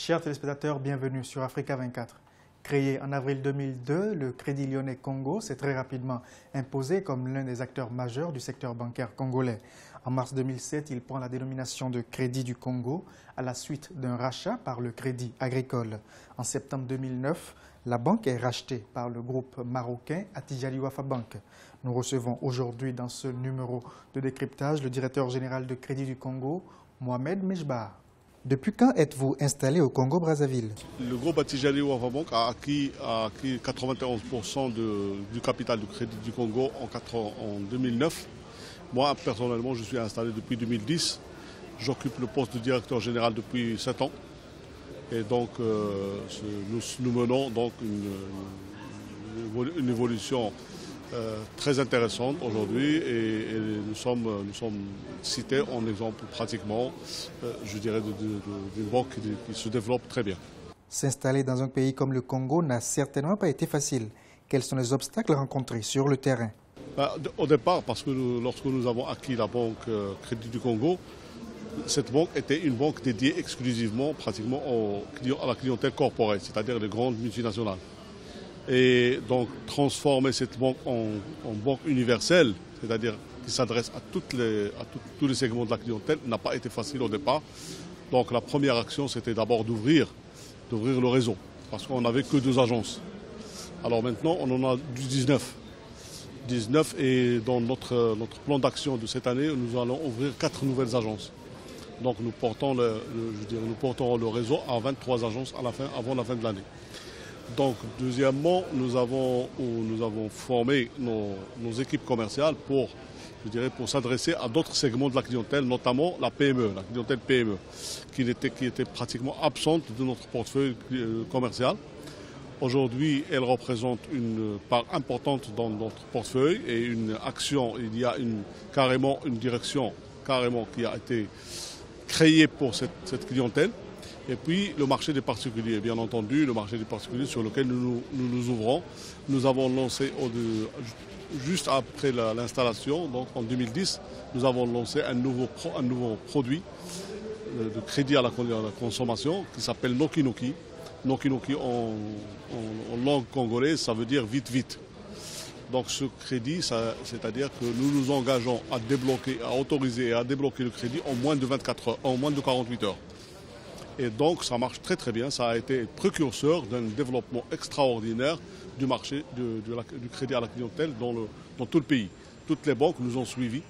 Chers téléspectateurs, bienvenue sur Africa 24. Créé en avril 2002, le Crédit Lyonnais Congo s'est très rapidement imposé comme l'un des acteurs majeurs du secteur bancaire congolais. En mars 2007, il prend la dénomination de Crédit du Congo à la suite d'un rachat par le Crédit Agricole. En septembre 2009, la banque est rachetée par le groupe marocain Attijari Wafa Bank. Nous recevons aujourd'hui dans ce numéro de décryptage le directeur général de Crédit du Congo, Mohamed Mejba. Depuis quand êtes-vous installé au Congo-Brazzaville? Le groupe Attijari Wafa Bank a acquis 91% du capital du Crédit du Congo en 2009. Moi, personnellement, je suis installé depuis 2010. J'occupe le poste de directeur général depuis 7 ans. Et donc, nous menons donc une évolution très intéressante aujourd'hui et nous sommes cités en exemple pratiquement, je dirais, d'une banque qui se développe très bien. S'installer dans un pays comme le Congo n'a certainement pas été facile. Quels sont les obstacles rencontrés sur le terrain? Au départ, parce que lorsque nous avons acquis la banque Crédit du Congo, cette banque était une banque dédiée exclusivement pratiquement à la clientèle corporate, c'est-à-dire les grandes multinationales. Et donc transformer cette banque en banque universelle, c'est-à-dire qui s'adresse à tous les segments de la clientèle, n'a pas été facile au départ. Donc la première action, c'était d'abord d'ouvrir le réseau, parce qu'on n'avait que 2 agences. Alors maintenant, on en a 19 et dans notre plan d'action de cette année, nous allons ouvrir 4 nouvelles agences. Donc nous portons le réseau à 23 agences avant la fin de l'année. Donc deuxièmement, nous avons formé nos équipes commerciales pour s'adresser à d'autres segments de la clientèle, notamment la PME, la clientèle PME, qui était pratiquement absente de notre portefeuille commercial. Aujourd'hui, elle représente une part importante dans notre portefeuille et une action, il y a carrément une direction qui a été créée pour cette clientèle. Et puis le marché des particuliers, bien entendu, le marché des particuliers sur lequel nous ouvrons. Nous avons lancé, juste après l'installation, donc en 2010, nous avons lancé un nouveau produit de crédit à la consommation qui s'appelle Noki Noki. Noki Noki en langue congolaise, ça veut dire vite vite. Donc ce crédit, c'est-à-dire que nous nous engageons à autoriser et à débloquer le crédit en moins de 48 heures. Et donc ça marche très très bien, ça a été précurseur d'un développement extraordinaire du marché du crédit à la clientèle dans tout le pays. Toutes les banques nous ont suivis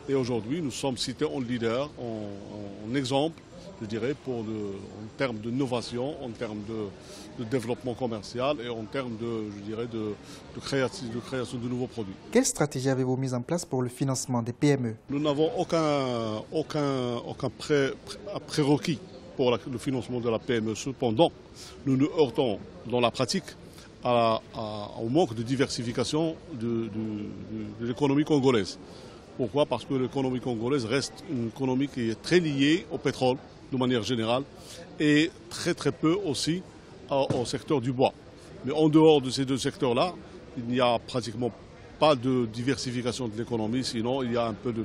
et aujourd'hui nous sommes cités en leader, en exemple, je dirais, en termes d'innovation, en termes de développement commercial et en termes de création de nouveaux produits. Quelle stratégie avez-vous mise en place pour le financement des PME? Nous n'avons aucun prérequis pour le financement de la PME. Cependant, nous nous heurtons dans la pratique au manque de diversification de l'économie congolaise. Pourquoi? Parce que l'économie congolaise reste une économie qui est très liée au pétrole, de manière générale, et très très peu aussi au secteur du bois. Mais en dehors de ces 2 secteurs-là, il n'y a pratiquement pas de diversification de l'économie, sinon il y a un peu de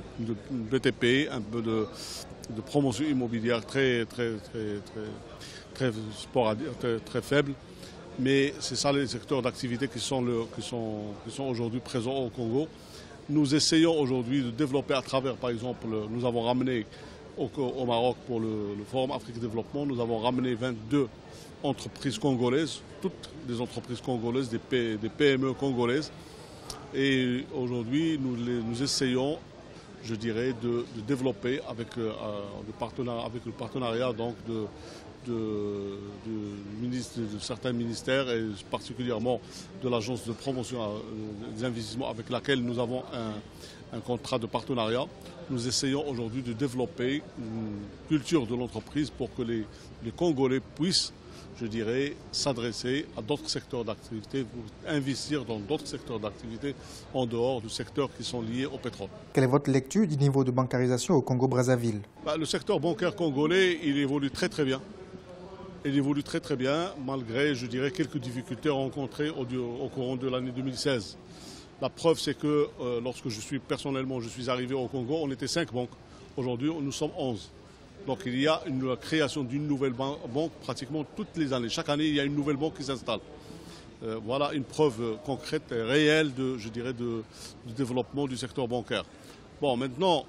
BTP, un peu de promotion immobilière très faible. Mais c'est ça les secteurs d'activité qui sont aujourd'hui présents au Congo. Nous essayons aujourd'hui de développer à travers, par exemple, nous avons ramené au Maroc pour le Forum Afrique Développement, nous avons ramené 22 entreprises congolaises, toutes des entreprises congolaises, des PME congolaises. Et aujourd'hui, nous essayons, je dirais, de développer avec le partenariat donc de certains ministères et particulièrement de l'agence de promotion des investissements avec laquelle nous avons un contrat de partenariat. Nous essayons aujourd'hui de développer une culture de l'entreprise pour que les Congolais puissent, je dirais, s'adresser à d'autres secteurs d'activité, pour investir dans d'autres secteurs d'activité en dehors du secteur qui sont liés au pétrole. Quelle est votre lecture du niveau de bancarisation au Congo-Brazzaville? Le secteur bancaire congolais, il évolue très très bien. Il évolue très très bien, malgré, je dirais, quelques difficultés rencontrées au courant de l'année 2016. La preuve, c'est que lorsque je suis arrivé au Congo, on était 5 banques. Aujourd'hui, nous sommes 11. Donc il y a une création d'une nouvelle banque pratiquement toutes les années. Chaque année, il y a une nouvelle banque qui s'installe. Voilà une preuve concrète et réelle du développement du secteur bancaire. Bon, maintenant,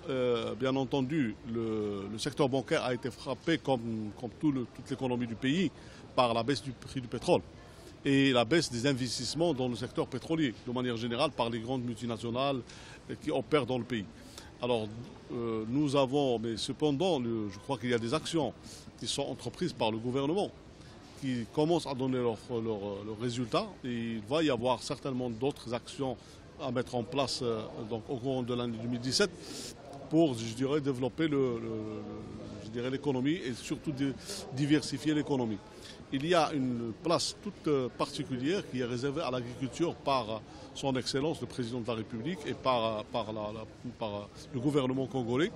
bien entendu, le secteur bancaire a été frappé, comme toute l'économie du pays, par la baisse du prix du pétrole et la baisse des investissements dans le secteur pétrolier, de manière générale, par les grandes multinationales qui opèrent dans le pays. Alors, nous avons, mais cependant, je crois qu'il y a des actions qui sont entreprises par le gouvernement qui commencent à donner leurs résultats. Et il va y avoir certainement d'autres actions à mettre en place donc, au cours de l'année 2017 pour, je dirais, développer l'économie et surtout diversifier l'économie. Il y a une place toute particulière qui est réservée à l'agriculture par son Excellence, le Président de la République, et par le gouvernement congolais,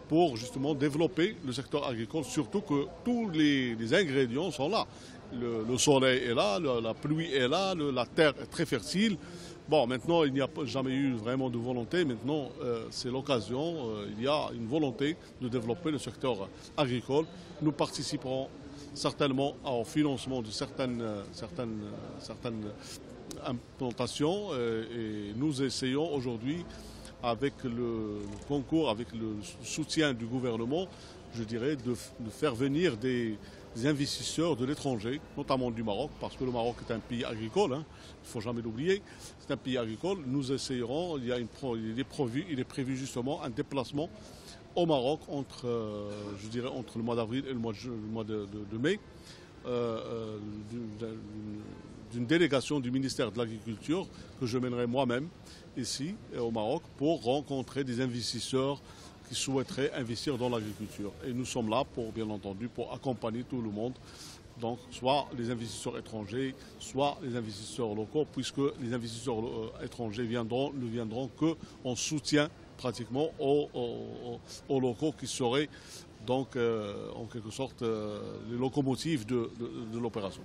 pour justement développer le secteur agricole, surtout que tous les ingrédients sont là. Le soleil est là, la pluie est là, la terre est très fertile. Bon, maintenant, il n'y a jamais eu vraiment de volonté. Maintenant, c'est l'occasion. Il y a une volonté de développer le secteur agricole. Nous participerons certainement au financement de certaines implantations et nous essayons aujourd'hui, avec le concours, avec le soutien du gouvernement, je dirais, de faire venir des investisseurs de l'étranger, notamment du Maroc, parce que le Maroc est un pays agricole, hein, il ne faut jamais l'oublier, c'est un pays agricole. Nous essayerons, il est prévu justement un déplacement au Maroc entre le mois d'avril et le mois de mai, d'une délégation du ministère de l'Agriculture que je mènerai moi-même ici au Maroc pour rencontrer des investisseurs qui souhaiteraient investir dans l'agriculture. Et nous sommes là, bien entendu, pour accompagner tout le monde. Donc, soit les investisseurs étrangers, soit les investisseurs locaux, puisque les investisseurs étrangers ne viendront qu'en soutien pratiquement aux locaux qui seraient donc en quelque sorte les locomotives de l'opération.